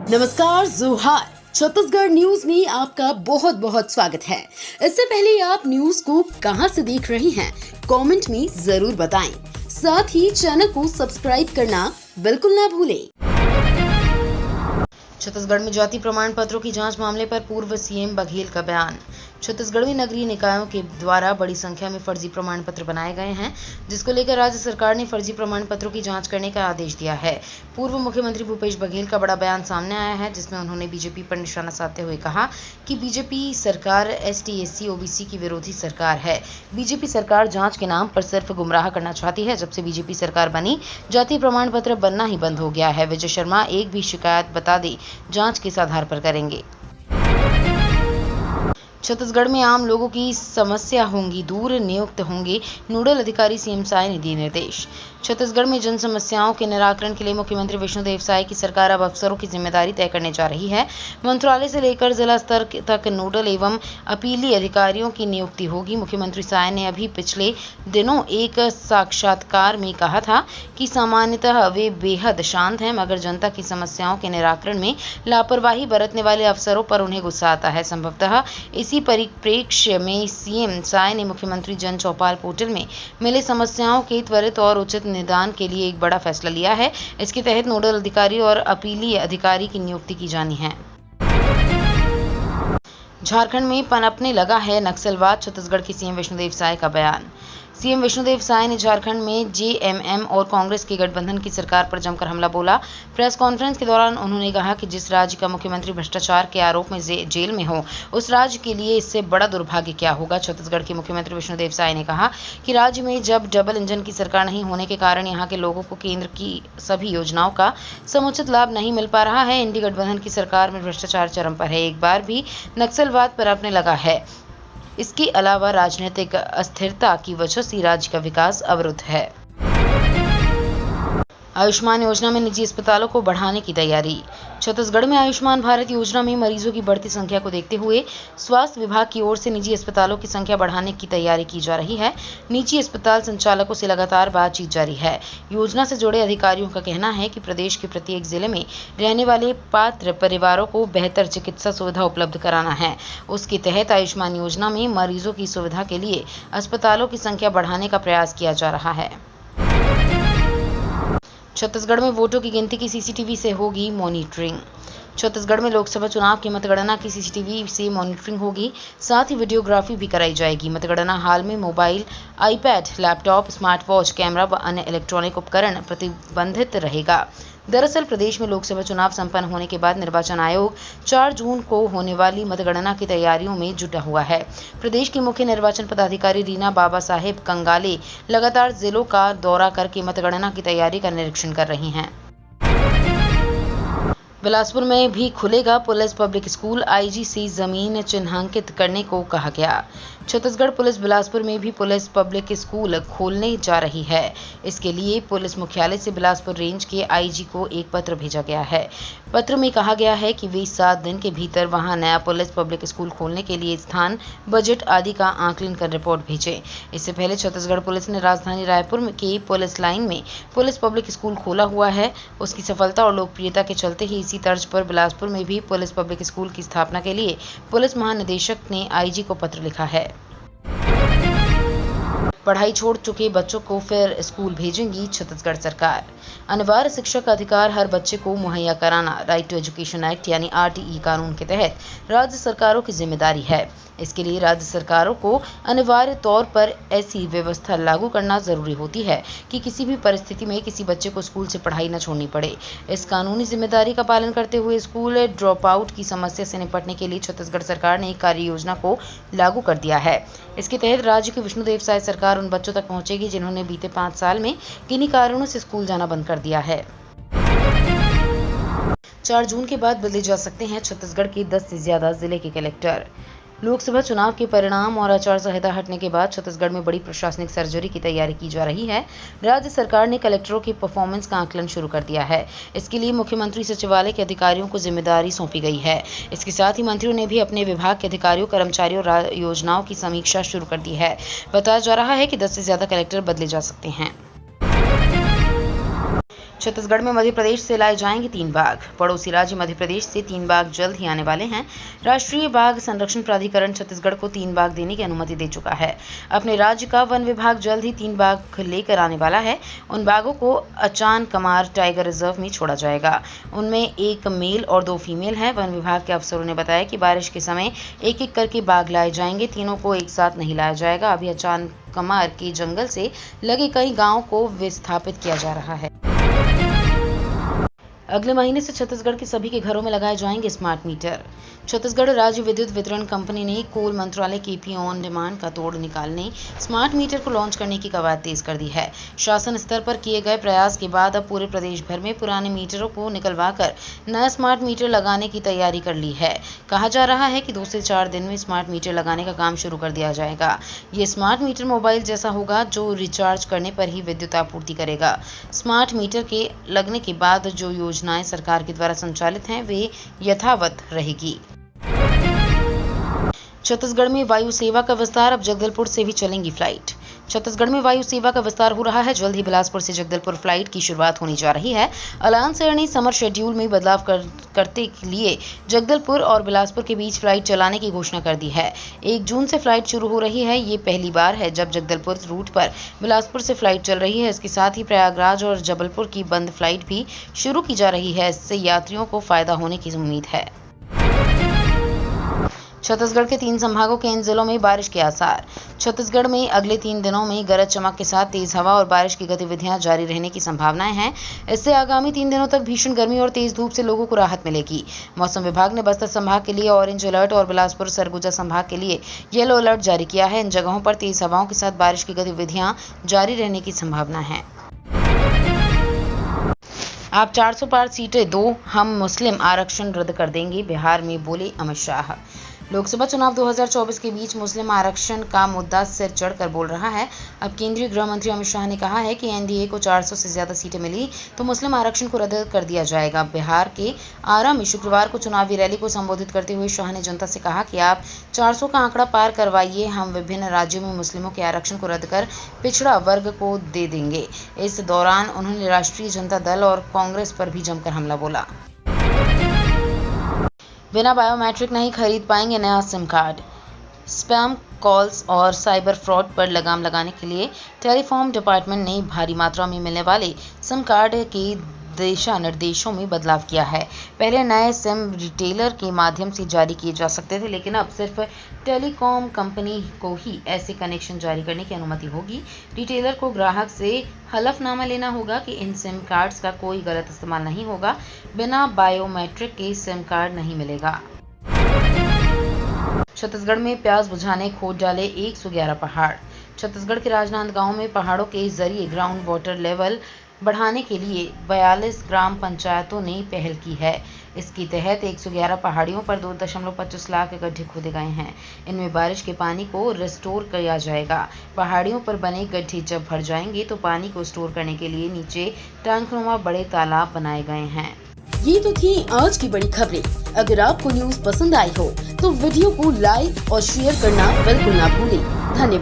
नमस्कार, जोहार। छत्तीसगढ़ न्यूज में आपका बहुत बहुत स्वागत है। इससे पहले आप न्यूज को कहां से देख रहे हैं, कमेंट में जरूर बताएं। साथ ही चैनल को सब्सक्राइब करना बिल्कुल ना भूलें। छत्तीसगढ़ में जाति प्रमाण पत्रों की जांच मामले पर पूर्व सीएम बघेल का बयान। छत्तीसगढ़ में नगरीय निकायों के द्वारा बड़ी संख्या में फर्जी प्रमाण पत्र बनाए गए हैं, जिसको लेकर राज्य सरकार ने फर्जी प्रमाण पत्रों की जांच करने का आदेश दिया है। पूर्व मुख्यमंत्री भूपेश बघेल का बड़ा बयान सामने आया है, जिसमें उन्होंने बीजेपी पर निशाना साधते हुए कहा कि बीजेपी सरकार एसटी, ओबीसी की विरोधी सरकार है। बीजेपी सरकार जांच के नाम पर सिर्फ गुमराह करना चाहती है। जब से बीजेपी सरकार बनी, जाति प्रमाण पत्र बनना ही बंद हो गया है। विजय शर्मा एक भी शिकायत बता दे, जांच किस आधार पर करेंगे। छत्तीसगढ़ में आम लोगों की समस्या होंगी दूर, नियुक्त होंगे नोडल अधिकारी, सीएम साय ने दिए निर्देश। छत्तीसगढ़ में जन समस्याओं के निराकरण के लिए मुख्यमंत्री विष्णुदेव साय की सरकार अब अफसरों की जिम्मेदारी तय करने जा रही है। मंत्रालय से लेकर जिला स्तर तक नोडल एवं अपीली अधिकारियों की नियुक्ति होगी। मुख्यमंत्री साय ने अभी पिछले दिनों एक साक्षात्कार में कहा था कि सामान्यतः वे बेहद शांत हैं, मगर जनता की समस्याओं के निराकरण में लापरवाही बरतने वाले अफसरों पर उन्हें गुस्सा आता है। संभवतः इसी परिप्रेक्ष्य में सीएम साय ने मुख्यमंत्री जन चौपाल पोर्टल में मिले समस्याओं के त्वरित और उचित निदान के लिए एक बड़ा फैसला लिया है। इसके तहत नोडल अधिकारी और अपीली अधिकारी की नियुक्ति की जानी है। झारखंड में पनपने लगा है नक्सलवाद, छत्तीसगढ़ के सीएम विष्णुदेव साय का बयान। सीएम विष्णुदेव साय ने झारखंड में जेएमएम और कांग्रेस के गठबंधन की सरकार पर जमकर हमला बोला। प्रेस कॉन्फ्रेंस के दौरान उन्होंने कहा कि जिस राज्य का मुख्यमंत्री भ्रष्टाचार के आरोप में जेल में हो, उस राज्य के लिए इससे बड़ा दुर्भाग्य क्या होगा। छत्तीसगढ़ के मुख्यमंत्री विष्णुदेव साय ने कहा कि राज्य में जब डबल इंजन की सरकार नहीं होने के कारण यहाँ के लोगों को केंद्र की सभी योजनाओं का समुचित लाभ नहीं मिल पा रहा है। इंडी गठबंधन की सरकार में भ्रष्टाचार चरम पर है। एक बार भी नक्सलवाद पनपने लगा है। इसके अलावा राजनीतिक अस्थिरता की वजह से राज्य का विकास अवरुद्ध है। आयुष्मान योजना में निजी अस्पतालों को बढ़ाने की तैयारी। छत्तीसगढ़ में आयुष्मान भारत योजना में मरीजों की बढ़ती संख्या को देखते हुए स्वास्थ्य विभाग की ओर से निजी अस्पतालों की संख्या बढ़ाने की तैयारी की जा रही है। निजी अस्पताल संचालकों से लगातार बातचीत जारी है। योजना से जुड़े अधिकारियों का कहना है कि प्रदेश के प्रत्येक जिले में रहने वाले पात्र परिवारों को बेहतर चिकित्सा सुविधा उपलब्ध कराना है। उसके तहत आयुष्मान योजना में मरीजों की सुविधा के लिए अस्पतालों की संख्या बढ़ाने का प्रयास किया जा रहा है। छत्तीसगढ़ में वोटों की गिनती की सीसीटीवी से होगी मॉनिटरिंग। छत्तीसगढ़ में लोकसभा चुनाव की मतगणना की सीसीटीवी से मॉनिटरिंग होगी, साथ ही वीडियोग्राफी भी कराई जाएगी। मतगणना हाल में mobile, iPad, laptop, smart watch, camera व अन्य इलेक्ट्रॉनिक उपकरण प्रतिबंधित रहेगा। दरअसल प्रदेश में लोकसभा चुनाव संपन्न होने के बाद निर्वाचन आयोग 4 जून को होने वाली मतगणना की तैयारियों में जुटा हुआ है। प्रदेश की मुख्य निर्वाचन पदाधिकारी रीना बाबा साहेब कंगाले लगातार जिलों का दौरा करके मतगणना की तैयारी का निरीक्षण कर रही हैं। बिलासपुर में भी खुलेगा पुलिस पब्लिक स्कूल, आईजी से जमीन चिन्हांकित करने को कहा गया। छत्तीसगढ़ पुलिस बिलासपुर में भी पुलिस पब्लिक स्कूल खोलने जा रही है। इसके लिए पुलिस मुख्यालय से बिलासपुर रेंज के आईजी को एक पत्र भेजा गया है। पत्र में कहा गया है कि वे 7 दिन के भीतर वहां नया पुलिस पब्लिक स्कूल खोलने के लिए स्थान, बजट आदि का आकलन कर रिपोर्ट भेजें। इससे पहले छत्तीसगढ़ पुलिस ने राजधानी रायपुर के पुलिस लाइन में पुलिस पब्लिक स्कूल खोला हुआ है। उसकी सफलता और लोकप्रियता के चलते ही इसी तर्ज पर बिलासपुर में भी पुलिस पब्लिक स्कूल की स्थापना के लिए पुलिस महानिदेशक ने आईजी को पत्र लिखा है। पढ़ाई छोड़ चुके बच्चों को फिर स्कूल भेजेंगी छत्तीसगढ़ सरकार। अनिवार्य शिक्षा का अधिकार हर बच्चे को मुहैया कराना राइट टू एजुकेशन एक्ट यानी आरटीई कानून के तहत राज्य सरकारों की जिम्मेदारी है। इसके लिए राज्य सरकारों को अनिवार्य तौर पर ऐसी व्यवस्था लागू करना जरूरी होती है कि किसी भी परिस्थिति में किसी बच्चे को स्कूल से पढ़ाई न छोड़नी पड़े। इस कानूनी जिम्मेदारी का पालन करते हुए स्कूल ड्रॉप आउट की समस्या से निपटने के लिए छत्तीसगढ़ सरकार ने एक कार्य योजना को लागू कर दिया है। इसके तहत राज्य की विष्णुदेव साय सरकार उन बच्चों तक पहुंचेगी जिन्होंने बीते 5 साल में किन्हीं कारणों से स्कूल जाना बंद कर दिया है। 4 जून के बाद बदले जा सकते हैं छत्तीसगढ़ के 10 से ज्यादा जिले के कलेक्टर। लोकसभा चुनाव के परिणाम और आचार संहिता हटने के बाद छत्तीसगढ़ में बड़ी प्रशासनिक सर्जरी की तैयारी की जा रही है। राज्य सरकार ने कलेक्टरों की परफॉर्मेंस का आकलन शुरू कर दिया है। इसके लिए मुख्यमंत्री सचिवालय के अधिकारियों को जिम्मेदारी सौंपी गई है। इसके साथ ही मंत्रियों ने भी अपने विभाग के अधिकारियों, कर्मचारियों और योजनाओं की समीक्षा शुरू कर दी है। बताया जा रहा है कि 10 से ज्यादा कलेक्टर बदले जा सकते हैं। छत्तीसगढ़ में मध्य प्रदेश से लाए जाएंगे 3 बाघ। पड़ोसी राज्य मध्य प्रदेश से 3 बाघ जल्द ही आने वाले हैं। राष्ट्रीय बाघ संरक्षण प्राधिकरण छत्तीसगढ़ को 3 बाघ देने की अनुमति दे चुका है। अपने राज्य का वन विभाग जल्द ही 3 बाघ लेकर आने वाला है। उन बाघों को अचान कमार टाइगर रिजर्व में छोड़ा जाएगा। उनमें 1 मेल और 2 फीमेल हैं। वन विभाग के अफसरों ने बताया कि बारिश के समय एक-एक करके बाघ लाए जाएंगे। तीनों को एक साथ नहीं लाया जाएगा। अभी अचान कमार के जंगल से लगे कई गांवों को विस्थापित किया जा रहा है। अगले महीने से छत्तीसगढ़ के सभी के घरों में लगाए जाएंगे स्मार्ट मीटर। छत्तीसगढ़ राज्य विद्युत वितरण कंपनी ने कोल मंत्रालय केपी ऑन डिमांड का तोड़ निकालने स्मार्ट मीटर को लॉन्च करने की कवायद तेज कर दी है। शासन स्तर पर किए गए प्रयास के बाद अब पूरे प्रदेश भर में पुराने मीटरों को निकलवाकर नया स्मार्ट मीटर लगाने की तैयारी कर ली है। कहा जा रहा है कि 2 से 4 दिन में स्मार्ट मीटर लगाने का काम शुरू कर दिया जाएगा। ये स्मार्ट मीटर मोबाइल जैसा होगा जो रिचार्ज करने पर ही विद्युत आपूर्ति करेगा। स्मार्ट मीटर के लगने के बाद जो योजनाएं सरकार के द्वारा संचालित हैं वे यथावत रहेगी। छत्तीसगढ़ में वायु सेवा का विस्तार, अब जगदलपुर से भी चलेंगी फ्लाइट। छत्तीसगढ़ में वायु सेवा का विस्तार हो रहा है। जल्द ही बिलासपुर से जगदलपुर फ्लाइट की शुरुआत होने जा रही है। अलायंस एयर ने समर शेड्यूल में बदलाव करते लिए जगदलपुर और बिलासपुर के बीच फ्लाइट चलाने की घोषणा कर दी है। 1 जून से फ्लाइट शुरू हो रही है। ये पहली बार है जब जगदलपुर रूट पर बिलासपुर से फ्लाइट चल रही है। इसके साथ ही प्रयागराज और जबलपुर की बंद फ्लाइट भी शुरू की जा रही है। इससे यात्रियों को फायदा होने की उम्मीद है। छत्तीसगढ़ के 3 संभागों के इन जिलों में बारिश के आसार। छत्तीसगढ़ में अगले 3 दिनों में गरज चमक के साथ तेज हवा और बारिश की गतिविधियां जारी रहने की संभावनाएं हैं। इससे आगामी 3 दिनों तक भीषण गर्मी और तेज धूप से लोगों को राहत मिलेगी। मौसम विभाग ने बस्तर संभाग के लिए ऑरेंज अलर्ट और बिलासपुर सरगुजा संभाग के लिए येलो अलर्ट जारी किया है। इन जगहों पर तेज हवाओं के साथ बारिश की गतिविधियां जारी रहने की संभावना है। आप 400 पार सीटें दो, हम मुस्लिम आरक्षण रद्द कर देंगे, बिहार में बोले अमित शाह। लोकसभा चुनाव 2024 के बीच मुस्लिम आरक्षण का मुद्दा सिर चढ़कर बोल रहा है। अब केंद्रीय गृह मंत्री अमित शाह ने कहा है कि एनडीए को 400 से ज्यादा सीटें मिली तो मुस्लिम आरक्षण को रद्द कर दिया जाएगा। बिहार के आरा में शुक्रवार को चुनावी रैली को संबोधित करते हुए शाह ने जनता से कहा कि आप 400 का आंकड़ा पार करवाइए, हम विभिन्न राज्यों में मुस्लिमों के आरक्षण को रद्द कर पिछड़ा वर्ग को दे देंगे। इस दौरान उन्होंने राष्ट्रीय जनता दल और कांग्रेस पर भी जमकर हमला बोला। बिना बायोमेट्रिक नहीं खरीद पाएंगे नया सिम कार्ड। स्पैम कॉल्स और साइबर फ्रॉड पर लगाम लगाने के लिए टेलीकॉम डिपार्टमेंट ने भारी मात्रा में मिलने वाले सिम कार्ड के दिशा निर्देशों में बदलाव किया है। पहले नए सिम रिटेलर के माध्यम से जारी किए जा सकते थे, लेकिन अब सिर्फ टेलीकॉम कंपनी को ही ऐसे कनेक्शन जारी करने की अनुमति होगी। रिटेलर को ग्राहक से हलफनामा लेना होगा कि इन सिम कार्ड्स का कोई गलत इस्तेमाल नहीं होगा। बिना बायोमेट्रिक के सिम कार्ड नहीं मिलेगा। छत्तीसगढ़ में प्यास बुझाने खोद डाले 111 पहाड़। छत्तीसगढ़ के राजनांदगांव में पहाड़ों के जरिए ग्राउंड वाटर लेवल बढ़ाने के लिए 42 ग्राम पंचायतों ने पहल की है। इसके तहत 111 पहाड़ियों पर 2.25 लाख गड्ढे खोदे गए हैं। इनमें बारिश के पानी को रिस्टोर किया जाएगा। पहाड़ियों पर बने गड्ढे जब भर जाएंगे तो पानी को स्टोर करने के लिए नीचे टैंकनुमा बड़े तालाब बनाए गए हैं। ये तो थी आज की बड़ी खबरें। अगर आपको न्यूज पसंद आई हो तो वीडियो को लाइक और शेयर करना बिल्कुल ना भूलें। धन्यवाद।